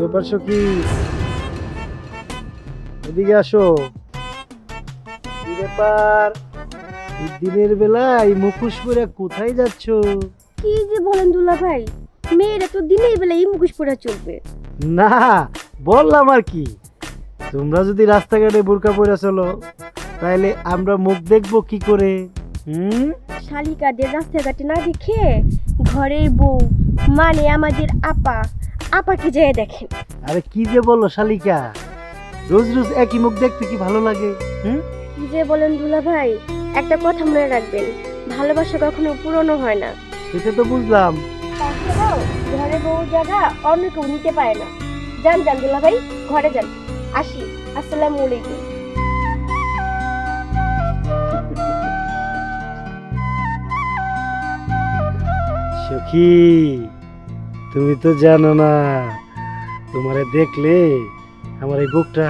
ব্যাপার সখী, এদিকে আসো। কি ব্যাপার, দিনের বেলা এই মুখোশ পরে কোথায় যাচ্ছ? কি যে বলেন দুলা ভাই, মেয়েরা তো দিনের বেলা এই মুখোশ পরে চলবে না, বললাম আর কি, তোমরা যদি রাস্তাঘাটে বোরকা পরে চলো তাহলে আমরা মুখ দেখবো কি করে? শালিকাদের রাস্তাঘাটে না দেখে ঘরের বউ মানে আমাদের আপাকে যেয়ে দেখেন। আরে কি যে বলো শালিকা, রোজ রোজ একই মুখ দেখতে কি ভালো লাগে? কি যে বলেন দুলা ভাই, একটা কথা মনে রাখবেন, ভালোবাসা কখনো পুরনো হয় না। সেটা তো বুঝলাম। তাছাড়াও ঘরের বউ জায়গা অন্য কেউ নিতে পারে না। যান যান দুলা ভাই, ঘরে যান। আসি, আসসালামু আলাইকুম। সখী, তুমি তো জানো না, তোমারে দেখলে আমার এই বুকটা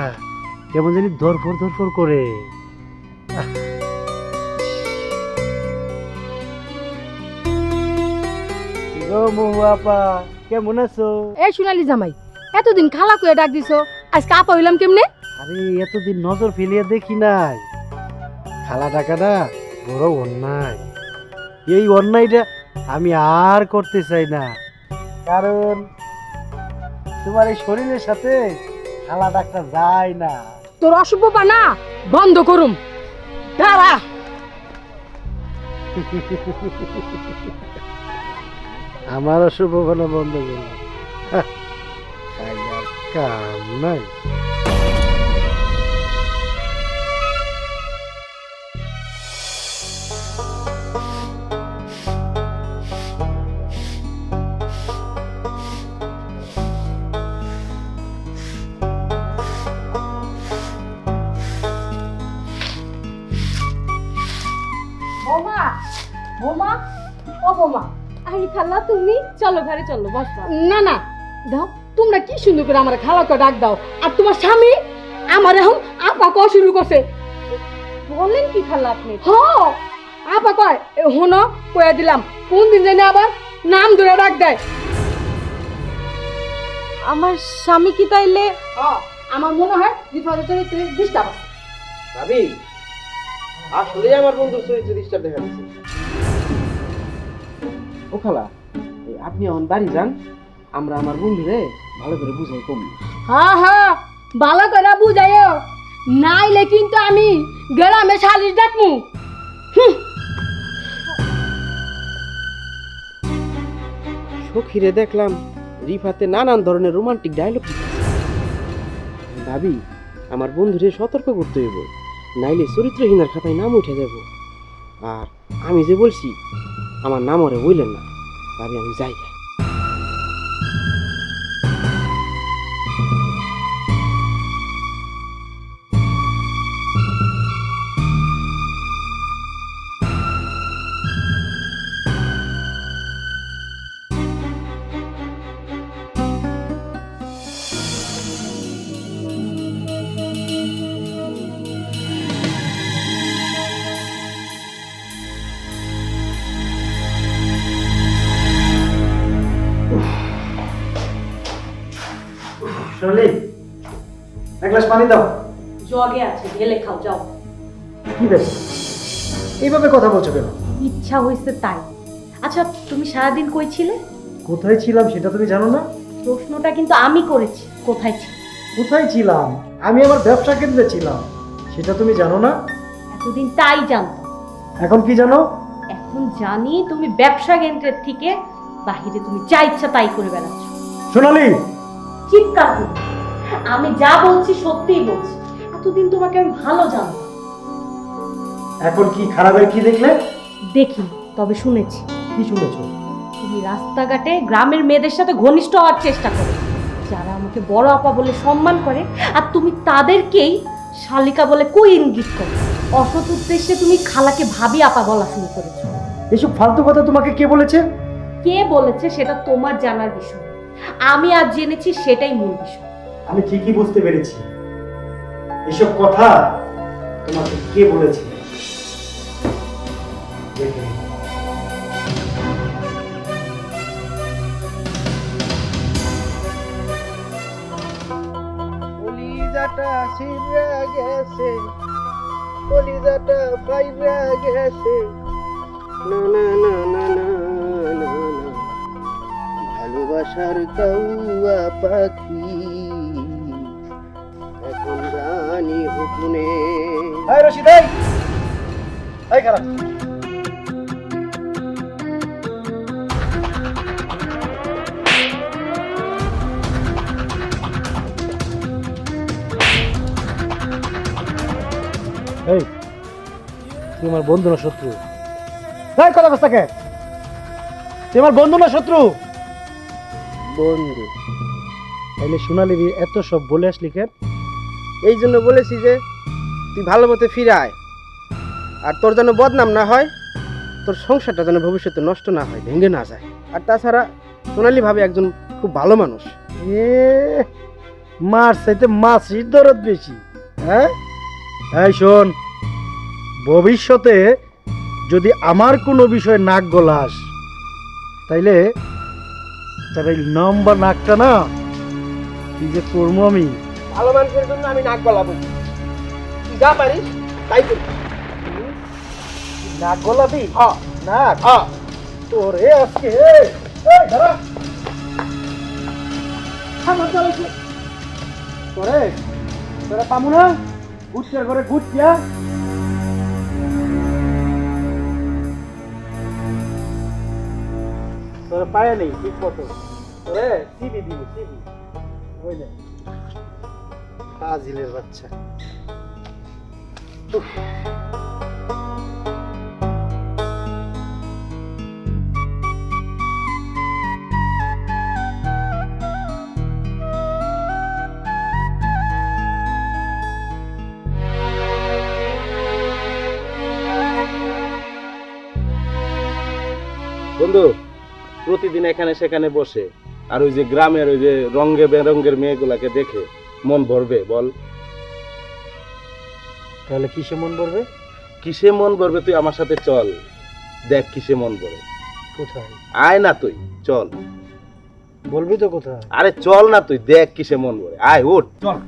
কেমন জানি ধরফর ধরফর করে। আপা কেমন আছো? এই সোনালি জামাই, এতদিন খালা কইয়া ডাক দিছো, আজকে আপা হইলাম কেমনে? আরে এতদিন নজর ফেলিয়া দেখি নাই, খালা টাকাটা বড় অন্যায়। এই অন্যায়টা আমি আর করতে চাই না, কারণ তোমার এই শরীরের সাথে খালা ডাকটা যায় না। তোর অশুভ বানা বন্ধ করুম, দাঁড়া। আমার অশুভ বানা বন্ধ করলো, কাম নাই। বোমা, বোমা, ও বোমা, আরে খালা তুমি, চলো ঘরে চলো, বসবা। না না, দাও, তোমরা কি সুন্দর করে আমার খালাকে ডাক দাও, আর তোমার স্বামী আমার এখন আপা কওয়া শুরু করছে। বলেন কি খালা আপনি? হ, আপা কয়, হনো কয়ে দিলাম, কোন দিন জানি আবার নাম ধরে ডাক দেয়। আমার স্বামী কি তাইলে? আমার মনে হয় বিপদের চরিত্রে ডিস্টার্ব আছে। ভাবি, আসলে আমার বন্ধুর চরিত্র ডিস্টার্ব দেখা দিচ্ছে। ও খালা, আপনি এখন বাড়ি যান, আমরা আমার বন্ধুরে ভালো করে বুঝাই কম। হ্যাঁ হ্যাঁ, ভালো করে বুঝাইও, নাইলে কিন্তু আমি গ্রামে শালিশ ডাকমু। সখীরে দেখলাম রিফাতে নানান ধরনের রোমান্টিক ডায়লগ। ভাবি, আমার বন্ধুরে সতর্ক করতে হইব, নাইলে চরিত্রহীনার খাতায় নাম উঠে যাব। আর আমি যে বলছি আমার নাম ওরে বললেন না। ভাবি, আমি যাই। শোনালি, এক গ্লাস পানি দাও। জগে আছে, ঢেলে খাও, যাও। কি ব্যাপার, এইভাবে কথা বলছো কেন? ইচ্ছা হয়েছে তাই। আচ্ছা, তুমি সারাদিন কই ছিলে? কোথায় ছিলাম সেটা তুমি জানো না? প্রশ্নটা কিন্তু আমি করেছি, কোথায় ছিলে? কোথায় ছিলাম? আমি আমার ব্যবসা কেন্দ্রে ছিলাম, সেটা তুমি জানো না? এতদিন তাই জানতাম, এখন কি জানো? এখন জানি তুমি ব্যবসা কেন্দ্রের থেকে বাহিরে তুমি যা ইচ্ছা তাই করে বেড়াচ্ছ। সোনালি, চিৎকার করো, আমি যা বলছি সত্যিই বলছি। এতদিন তোমাকে আমি ভালো জানতাম। এখন কি খারাপের কি দেখলে? দেখি, তবে শুনেছি। কি শুনেছো? তুমি রাস্তাঘাটে গ্রামের মেয়েদের সাথে ঘনিষ্ঠ হওয়ার চেষ্টা করো, যারা আমাকে বড় আপা বলে সম্মান করে, আর তুমি তাদেরকেই শালিকা বলে কই ইঙ্গিত করো। অসৎ উদ্দেশ্যে তুমি খালাকে ভাবি আপা বলা শুরু করেছো। এসব ফালতু কথা তোমাকে কে বলেছে? কে বলেছে সেটা তোমার জানার বিষয়, আমি আজ জেনেছি সেটাই মূল বিষয়। আমি ঠিকই বুঝতে পেরেছি এসব কথা তোমাকে কে বলেছে। দেখে গলাটা ছিঁড়া গেছে, কলিজাটা ফাইরা গেছে, না না না না না না না, ভালোবাসার কাউয়া পাখি এখন রানী হুকুনে। এই রশিদ, এই খারাপ এই, তুই আমার বন্ধু না শত্রু? এই কথা কস তাকে, তুই আমার বন্ধু না শত্রু? বন্ধু। তাইলে সোনালির এত সব বলে আসলি কেন? এই জন্য বলেছি যে তুই ভালো মতো ফিরে আয়, আর তোর যেন বদনাম না হয়, তোর সংসারটা যেন ভবিষ্যতে নষ্ট না হয়, ভেঙে না যায়। আর তাছাড়া সোনালি ভাবে একজন খুব ভালো মানুষ। এ মার চাইতে মাছির দরদ বেশি। হ্যাঁ, এই শোন, ভবিষ্যতে যদি আমার কোনো বিষয়ে নাক গলাস, তাইলে তার এই লম্বা নাকটা না কি যে করবো আমি। ভালো মানুষের জন্য আমি নাক গলাবো, তুই যা পারিস তাই করি। নাক গলাবি? হ্যাঁ নাক? হ্যাঁ। তোরে আজকে দাঁড়া, তোরে তোরা পামু না গুটিয়া করে গুটিয়া। তোরা পায়ে নেই ঠিক মতো, তোরে সিবি দিব সিবি। বুঝলে ফাজিলের বাচ্চা। বন্ধু, প্রতিদিন এখানে সেখানে বসে আর ওই যে গ্রামের ওই যে রঙে বেরঙ্গের মেয়েগুলাকে দেখে মন ভরবে বল? তাহলে কিসে মন পড়বে? কিসে মন ভরবে? তুই আমার সাথে চল, দেখ কিসে মন ভরে। কোথায়? আয় না তুই, চল। বলবি তো কোথায়? আরে চল না তুই, দেখ কিসে মন ভরে। আয় উঠ, চল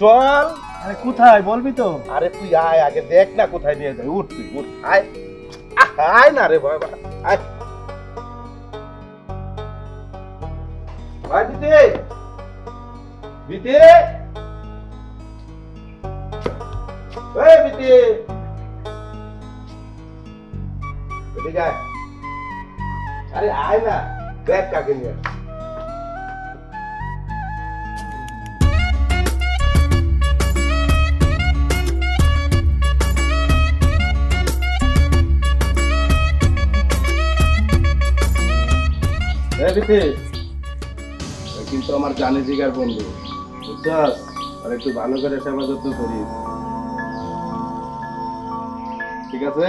চল। আরে কোথায় বলবি তো? আরে তুই আয়, আগে দেখ না কোথায় নিয়ে যায়। উঠ তুই, উঠ, আয়। আয় না রে বাবা, আয়। আয় বিতে, বিতে, এই বিতে, এদিকে আয়। আরে আয় না, দেখ কাকে নিয়ে। কিন্তু আমার জানে জিগার বন্ধু, বুঝছস? আর একটু ভালো করে সেবা যত্ন করিস, ঠিক আছে?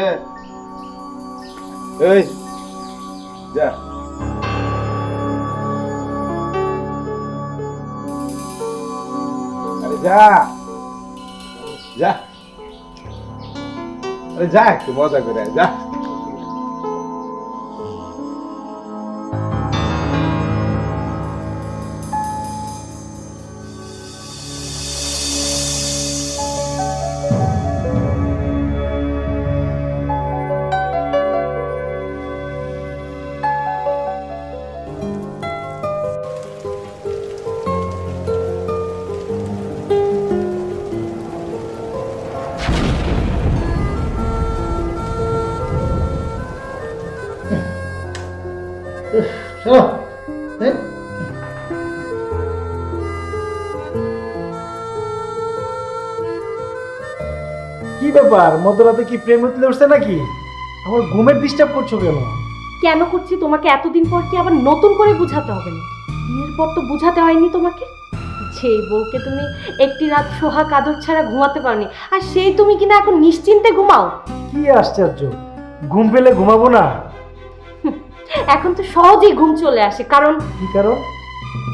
এই যা, আরে যা যা, আরে যা, একটু মজা করে আয়, যা। চলো। কি ব্যাপার, মধ্যরাতে কি প্রেম উঠলে উঠছে নাকি? আমার ঘুমের ডিস্টার্ব করছো কেন? কেন করছি তোমাকে এতদিন পর কি আবার নতুন করে বুঝাতে হবে না? বিয়ের পর তো বুঝাতে হয়নি তোমাকে যে বউকে তুমি একটি রাত সোহাগ আদর ছাড়া ঘুমাতে পারোনি, আর সেই তুমি কিনা এখন নিশ্চিন্তে ঘুমাও। কি আশ্চর্য, ঘুম পেলে ঘুমাবো না? এখন তো সহজেই ঘুম চলে আসে, কারণ কি কারণ?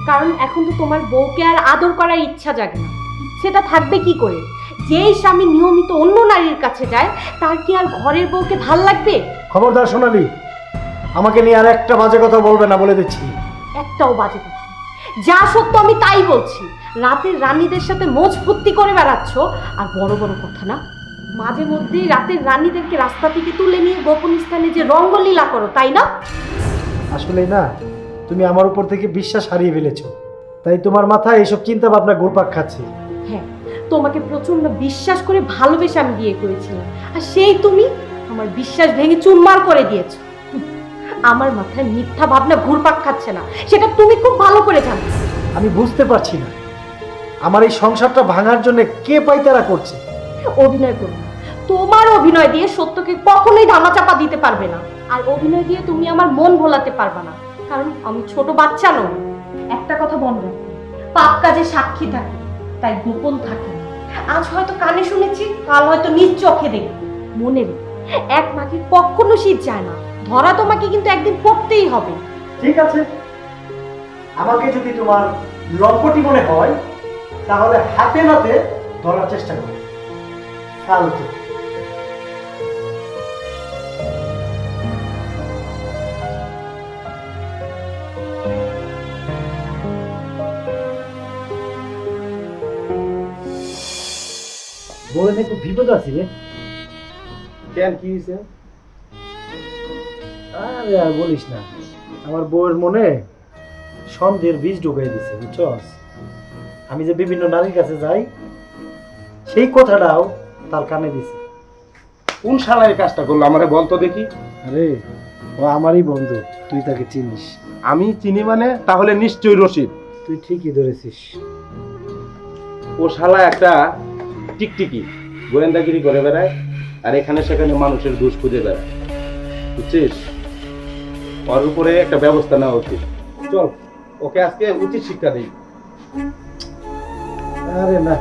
কারণ এখন তো তোমার বউকে আর আদর করার ইচ্ছা জাগে না। ইচ্ছেটা থাকবে কি করে? যেই স্বামী নিয়মিত অন্য নারীর কাছে যায়, তার কি আর ঘরের বউকে ভাল লাগবে? খবরদার সোনালি, আমাকে নিয়ে আর একটা বাজে কথা বলবে না, বলে দিচ্ছি। একটাও বাজে কথা, যা সত্য আমি তাই বলছি। রাতের রানীদের সাথে মোজ ফুর্তি করে বেড়াচ্ছ, আর বড় বড় কথা না, মাঝে মধ্যেই রাতের রানীদেরকে রাস্তা থেকে তুলে নিয়ে গোপন স্থানে যে রঙ্গলীলা করো, তাই না? আসলে না, তুমি আমার উপর থেকে বিশ্বাস হারিয়ে ফেলেছো, তাই তোমার মাথায় এইসব চিন্তা ভাবনা ঘুরপাক খাচ্ছে। হ্যাঁ, তোমাকে প্রচন্ড বিশ্বাস করে ভালোবেসে আমি বিয়ে করেছিলাম, আর সেই তুমি আমার বিশ্বাস ভেঙে চুরমার করে দিয়েছো। আমার মাথায় মিথ্যা ভাবনা ঘুরপাক খাচ্ছে না, সেটা তুমি খুব ভালো করে জানো। আমি বুঝতে পারছি না আমার এই সংসারটা ভাঙার জন্য কে পাইতারা করছে। অভিনয় করো না। তোমার অভিনয় দিয়ে সত্যকে কখনোই ধামাচাপা দিতে পারবে না, আর অভিনয় দিয়ে তুমি আমার মন ভোলাতে পারবে না, কারণ আমি ছোট বাচ্চা নই। একটা কথা মনে রাখো, পাপ কাজে সাক্ষী থাকে, তাই গোপন থাকে না। আজ হয়তো কানে শুনেছি, কাল হয়তো নিজ চোখে দেখি। মনে রেখো, এক মাকে কখনো শীত যায় না, ধরা তোমাকে কিন্তু একদিন পড়তেই হবে। ঠিক আছে, আমাকে যদি তোমার লম্পটি মনে হয় তাহলে হাতে নাতে ধরার চেষ্টা করো। ফালতু। বলে খুব বিপদ আছি রে। কেন, কি হয়েছে? আরে আর বলিস না, আমার বউয়ের মনে সন্দেহের বীজ ঢুকাই দিছে, বুঝছস? আমি যে বিভিন্ন নারীর কাছে যাই, সেই কথাটাও তার কানে দিছে। কোন শালায় কাজটা করলো আমারে বল তো দেখি। আরে ও আমারই বন্ধু, তুই তাকে চিনিস। আমি চিনি মানে তাহলে নিশ্চয়ই রশিদ। তুই ঠিকই ধরেছিস। ও শালা একটা টিকটিকি, গোয়েন্দাগিরি করে বেড়ায়, আর এখানে সেখানে মানুষের দোষ খুঁজে বেড়ায়, বুঝছিস? ওর উপরে একটা ব্যবস্থা নেওয়া উচিত। চল, ওকে আজকে উচিত শিক্ষা দিই। আরে না,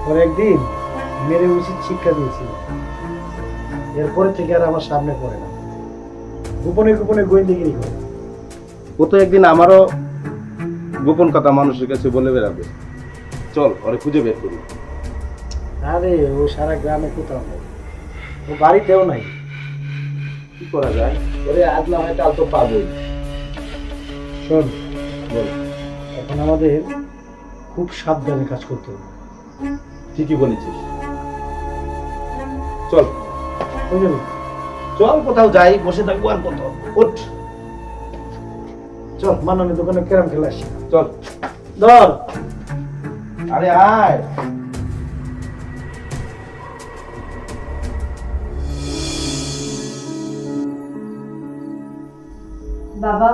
ওর একদিন মেরে উচিত শিক্ষা দিয়েছিল, এরপরে থেকে আর আমার সামনে পড়ে না, গোপনে গোপনে গোয়েন্দাগিরি করে। ও তো একদিন আমারও গোপন কথা মানুষের কাছে বলে বেড়াবে। চল, ওরে খুঁজে বের করি। আরে ও সারা গ্রামে কোথাও নেই, ও বাড়িতেও নাই। কি করা যায়? ওরে আজ না হয় কাল তো পাবোই। শোন, বল। এখন আমাদের খুব সাবধানে কাজ করতে হবে। ঠিকই বলেছিস। চল, বুঝলি? চল কোথাও যাই, বসে থাকবো আর কত। উঠ, চল মাননের দোকানে ক্যারাম খেলা আসি। চল। ধর। আরে আয়। বাবা,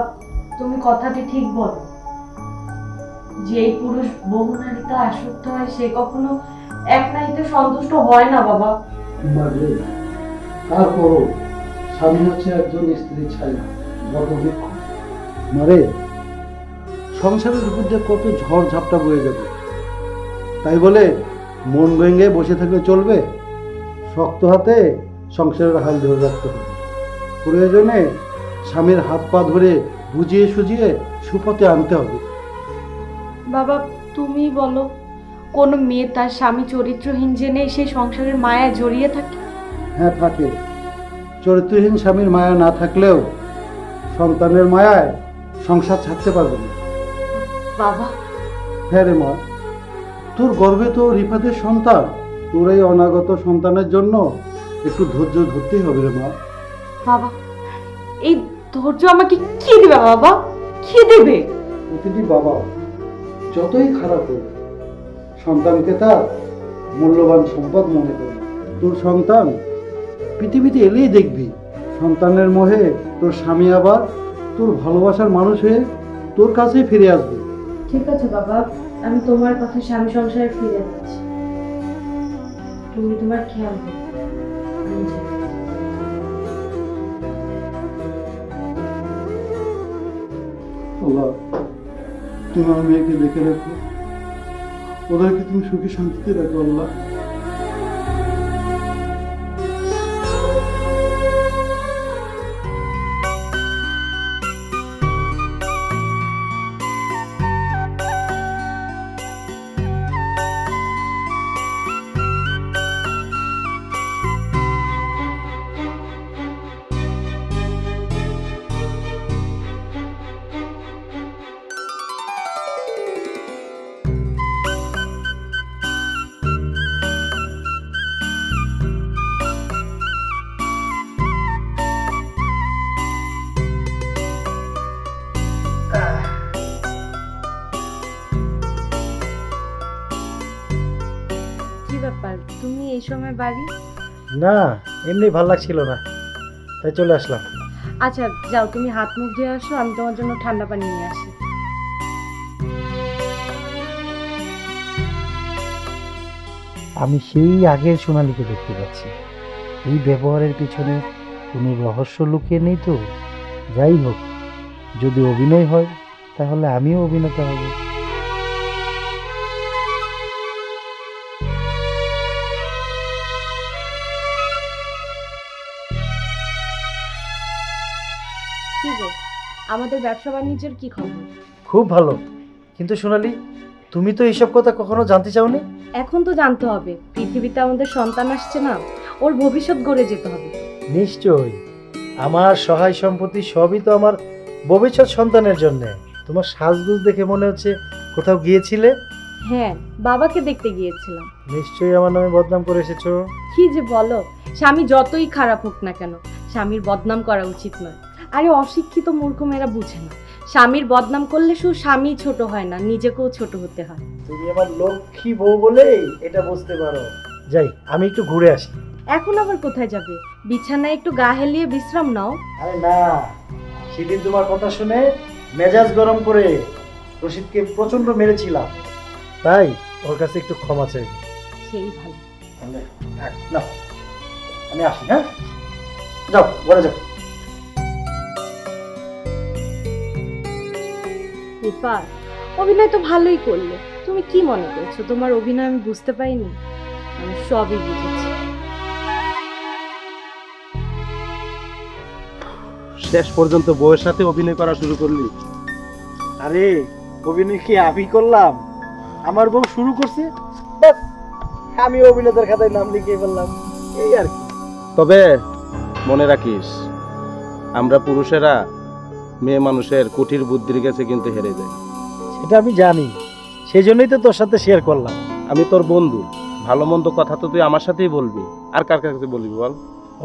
তুমি কথাটি ঠিক বলো, যে পুরুষ বহু নারীতে আসক্ত হয় সে কখনো এক নারীতে সন্তুষ্ট হয় না বাবা। তারপরও স্বামী হচ্ছে একজন স্ত্রী ছায়া, বটবৃক্ষ। মারে, সংসারের উপর দিয়ে কত ঝড় ঝাপটা বয়ে যাবে, তাই বলে মন ভেঙে বসে থাকলে চলবে? শক্ত হাতে সংসারের হাল ধরে রাখতে হবে। প্রয়োজনে স্বামীর হাত পা ধরে বুঝিয়ে সুঝিয়ে সুপথে আনতে হবে। বাবা, তুমি বলো, কোন মেয়ে তার স্বামী চরিত্রহীন জেনে সেই সংসারের মায়ায় জড়িয়ে থাকে? হ্যাঁ থাকে। চরিত্রহীন স্বামীর মায়া না থাকলেও সন্তানের মায়ায় সংসার ছাড়তে পারবে না। বাবা, হ্যাঁ রে মা, তোর গর্বে তো রিফাতের সন্তান, তোর এই অনাগত সন্তানের জন্য একটু ধৈর্য ধরতেই হবে রে মা। বাবা, এই ধৈর্য আমাকে কি দিবে বাবা, কি দেবে? প্রতিটি বাবা যতই খারাপ হোক সন্তানকে তার মূল্যবান সম্পদ মনে করে। তোর সন্তান পৃথিবীতে এলেই দেখবি সন্তানের মোহে তোর স্বামী আবার তোর ভালোবাসার মানুষ হয়ে তোর কাছেই ফিরে আসবে। ঠিক আছে বাবা, আমি তোমার কথা স্বামী সংসারে ফিরে যাচ্ছি, তুমি তোমার খেয়াল করো। আমি যাই। আল্লাহ, তুমি আমার মেয়েকে দেখে রাখো, ওদেরকে তুমি সুখে শান্তিতে রাখো আল্লাহ। সময় বাড়ি? না, এমনি ভাল লাগছিল না, তাই চলে আসলাম। আচ্ছা যাও, তুমি হাত মুখ ধুয়ে আসো, আমি তোমার জন্য ঠান্ডা পানি নিয়ে আসি। আমি সেই আগের সোনালীকে দেখতে পাচ্ছি। এই ব্যবহারের পিছনে কোনো রহস্য লুকিয়ে নেই তো? যাই হোক, যদি অভিনয় হয় তাহলে আমিও অভিনেতা হব। কি গো, আমাদের ব্যবসা বাণিজ্যের কি খবর? খুব ভালো, কিন্তু সোনালী, তুমি তো এইসব কথা কখনো জানতে চাওনি। এখন তো জানতে হবে, পৃথিবীতে আমাদের সন্তান আসছে না, ওর ভবিষ্যৎ গড়ে যেতে হবে। নিশ্চয়ই, আমার সহায় সম্পত্তি সবই তো আমার ভবিষ্যৎ সন্তানের জন্য। তোমার সাজগুজ দেখে মনে হচ্ছে কোথাও গিয়েছিলে। হ্যাঁ, বাবাকে দেখতে গিয়েছিলাম। নিশ্চয়ই আমার নামে বদনাম করে এসেছো। কি যে বলো, স্বামী যতই খারাপ হোক না কেন, স্বামীর বদনাম করা উচিত নয়। আরে অশিক্ষিত মূর্খ মেয়েরা বুঝে না, স্বামীর বদনাম করলে শুধু স্বামী ছোট হয় না, নিজেকেও ছোট হতে হয়। তুমি আমার লক্ষ্মী বউ বলেই এটা বুঝতে পারো। যাই, আমি একটু ঘুরে আসি। এখন আবার কোথায় যাবে? বিছানায় একটু গা হেলিয়ে বিশ্রাম নাও। আরে না, সেদিন তোমার কথা শুনে মেজাজ গরম করে রশিদকে প্রচন্ড মেরেছিলাম, তাই ওর কাছে একটু ক্ষমা চাই। সেই ভালো। না, আমি আসি। হ্যাঁ, যাও ঘরে যাও। রিফা, অভিনয় তো ভালোই করলে। তুমি কি মনে করছো তোমার অভিনয় আমি বুঝতে পারিনি? আমি সবই বুঝেছি। শেষ পর্যন্ত বউয়ের সাথে অভিনয় করা শুরু করলি? আরে অভিনয় কি আমি করলাম? আমার বউ শুরু করছে, ব্যাস আমি অভিনেতার খাতায় নাম লিখিয়ে ফেললাম, এই আর কি। তবে মনে রাখিস, আমরা পুরুষেরা মেয়ে মানুষের কুটির বুদ্ধির কাছে কিন্তু হেরে যাই। সেটা আমি জানি, সেই জন্যই তো তোর সাথে শেয়ার করলাম। আমি তোর বন্ধু, ভালো মন্দ কথা তো তুই আমার সাথেই বলবি, আর কার কাছে বলবি বল?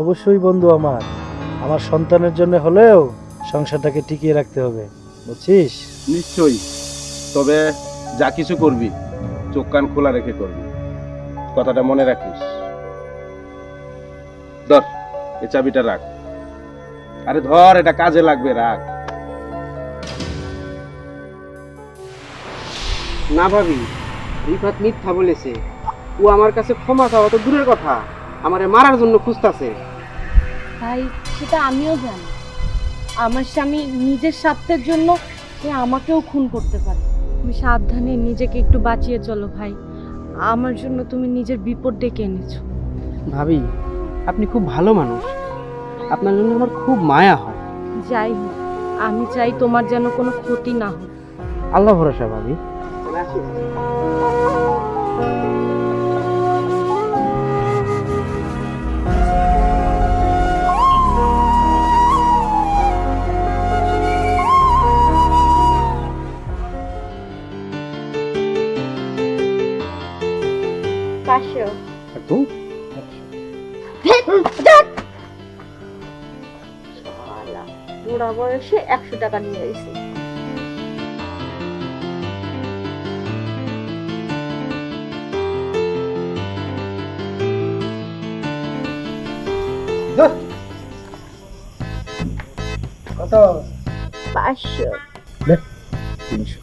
অবশ্যই বন্ধু আমার, আমার সন্তানের জন্য হলেও সংসারটাকে টিকিয়ে রাখতে হবে, বুঝছিস? নিশ্চয়ই, তবে যা কিছু করবি চোখ কান খোলা রেখে করবি, কথাটা মনে রাখিস। ধর এই চাবিটা রাখ। আরে ধর, এটা কাজে লাগবে, রাখ। না ভাবি, রিফাত মিথ্যা বলেছে। ও আমার কাছে ক্ষমা চাওয়া তো দূরের কথা, আমারে মারার জন্য খুঁজতাছে। তাই সেটা আমিও জানি। আমার স্বামী নিজের স্বার্থের জন্য সে আমাকেও খুন করতে পারে। তুমি সাবধানে নিজেকে একটু বাঁচিয়ে চলো ভাই, আমার জন্য তুমি নিজের বিপদ ডেকে এনেছো। ভাবি, আপনি খুব ভালো মানুষ, আপনার জন্য আমার খুব মায়া হয়। যাই হোক, আমি চাই তোমার যেন কোনো ক্ষতি না হয়। আল্লাহ ভরসা ভাবি। পাঁচশো। বুড়া বয়সে 100 টাকা নিয়ে এসেছি। কত? 500। নে, 300।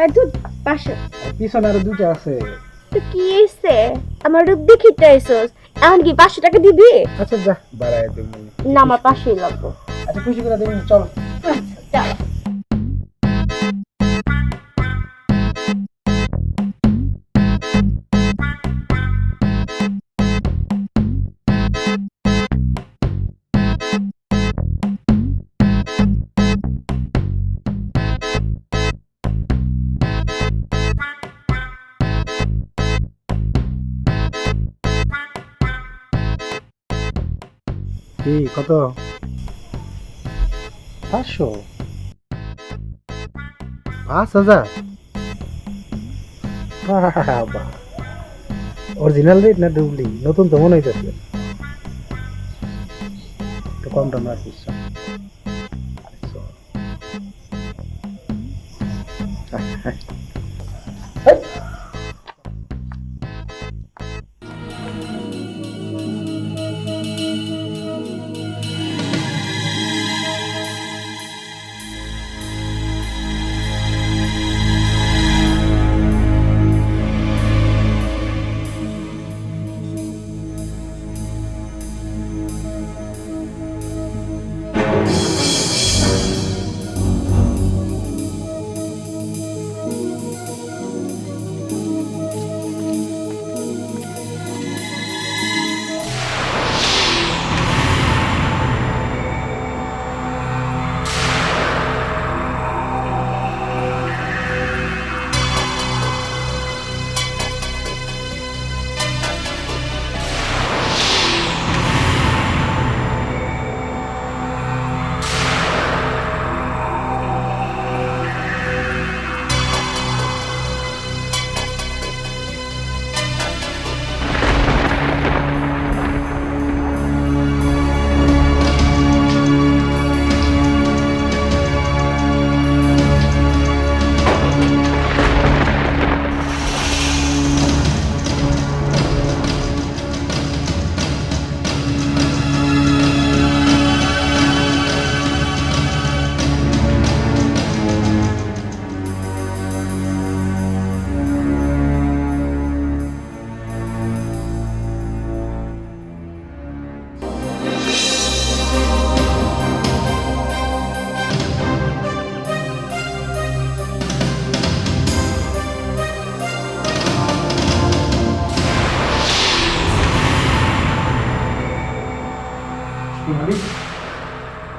আর দুধ 500। পিছনে আরো দুটো আছে। তো কি হইছে? আমার রূপ দেখিতে আইছস, এখন কি 500 টাকা দিবি? আচ্ছা যা, বাড়ায় দেব। না, আমার 500ই লাগবে। আচ্ছা খুশি করে দেবেন, চল। চল। কি কত? 500? 5000? অরিজিনাল রেট না ডুবলি? নতুন তো মনে হইতেছে, একটু কম দাম রাখিস।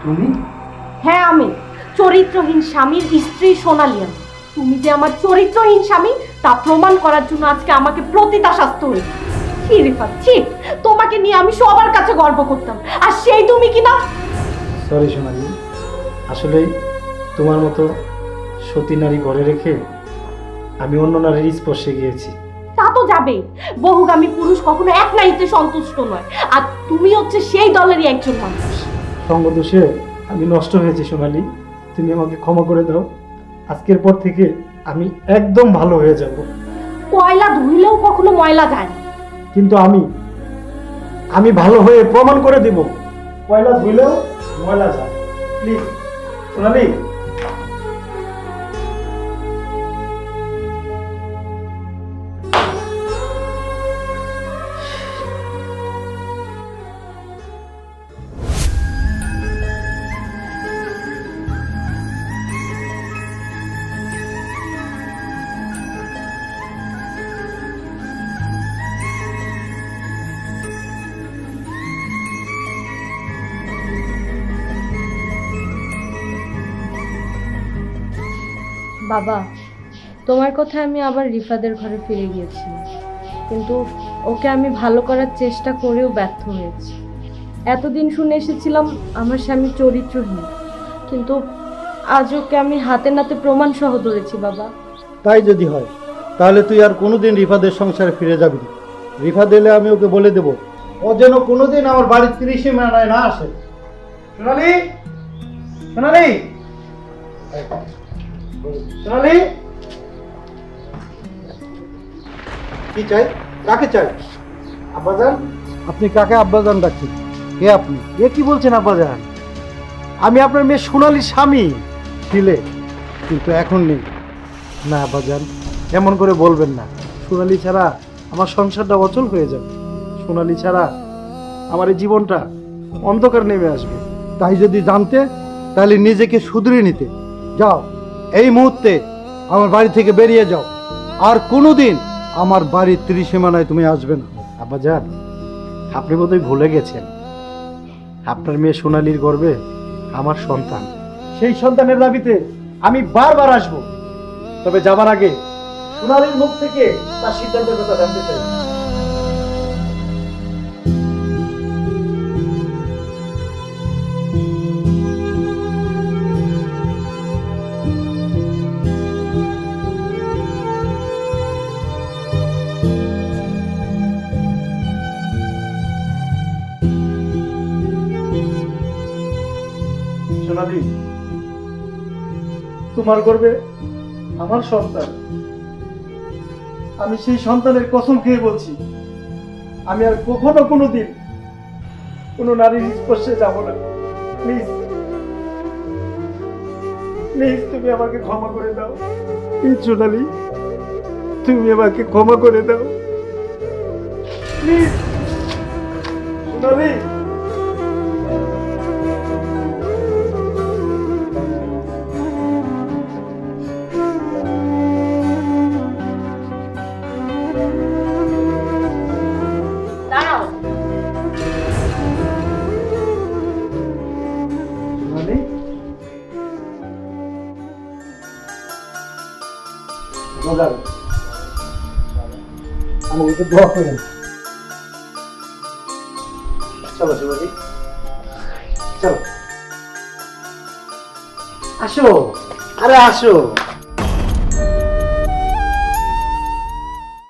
তুমি? হ্যাঁ আমি চরিত্রহীন স্বামীর স্ত্রী সোনালী আমি। তুমি যে আমার চরিত্রহীন স্বামী তা প্রমাণ করার জন্য আজকে আমাকে প্রতিটা শাস্তি হয়েছে। কি রিফাত, ছি, তোমাকে নিয়ে আমি সবার কাছে গর্ব করতাম, আর সেই তুমি কি না। সরি সোনালি, আসলে তোমার মতো সতী নারী ঘরে রেখে আমি অন্য নারীর স্পর্শে গিয়েছি। তা তো যাবে, বহুগামী পুরুষ কখনো এক নারীতে সন্তুষ্ট নয়, আর তুমি হচ্ছে সেই দলেরই একজন মানুষ। সঙ্গ দোষে আমি নষ্ট হয়েছি সোনালি, তুমি আমাকে ক্ষমা করে দাও। আজকের পর থেকে আমি একদম ভালো হয়ে যাব। কয়লা ধুইলেও কখনো ময়লা যায় না। কিন্তু আমি ভালো হয়ে প্রমাণ করে দিব, কয়লা ধুইলেও ময়লা যায়। প্লিজ সোনালি। বাবা, তোমার কথা আমি আবার রিফাদের ঘরে ফিরে গিয়েছি, কিন্তু ওকে আমি ভালো করার চেষ্টা করেও ব্যর্থ হয়েছি। এতদিন শুনে এসেছিলাম আমার স্বামী চরিত্রহীন, কিন্তু আজ ওকে আমি হাতে নাতে প্রমাণ সহ ধরেছি। বাবা, তাই যদি হয় তাহলে তুই আর কোনোদিন রিফাদের সংসারে ফিরে যাবি না। রিফাদ এলে আমি ওকে বলে দেব, ও যেন কোনোদিন আমার বাড়ির 30 সীমানায় না আসে। সোনালি, সোনালি, সোনালি। কি চাই? কাকে চাই? আব্বাজান, আপনি কাকে আব্বাজান ডাকছেন? কে আপনি? এ কি বলছেন আব্বাজান? আমি আপনার মেয়ে সোনালির স্বামী। ছিলে, কিন্তু এখন নেই। না আব্বাজান, এমন করে বলবেন না। সোনালি ছাড়া আমার সংসারটা অচল হয়ে যাবে। সোনালি ছাড়া আমার এই জীবনটা অন্ধকার নেমে আসবে। তাই যদি জানতে তাহলে নিজেকে শুধরে নিতে। যাও, এই মুহূর্তে আমার বাড়ি থেকে বেরিয়ে যাও। আর কোনোদিন আমার বাড়ির 30 সীমানায় তুমি আসবে না। আব্বাজান, আপনি বোধহয় ভুলে গেছেন, আপনার মেয়ে সোনালির গর্ভে আমার সন্তান। সেই সন্তানের দাবিতে আমি বারবার আসব। তবে যাবার আগে সোনালির মুখ থেকে তার সিদ্ধান্তের কথা জানতে চাই। সোনালি, তোমার গর্ভে আমার সন্তান। আমি সেই সন্তানের কসম খেয়ে বলছি, আমি আর কখনো কোনোদিন কোনো নারীর স্পর্শে যাব না। প্লিজ, প্লিজ তুমি আমাকে ক্ষমা করে দাও। প্লিজ সোনালি, তুমি আমাকে ক্ষমা করে দাও। প্লিজ সোনালি। দাঁড়াও। সোনালি, মজার আমাকে দোয়া করেন। চলো সোনালি, চলো, আসো, আরে আসো।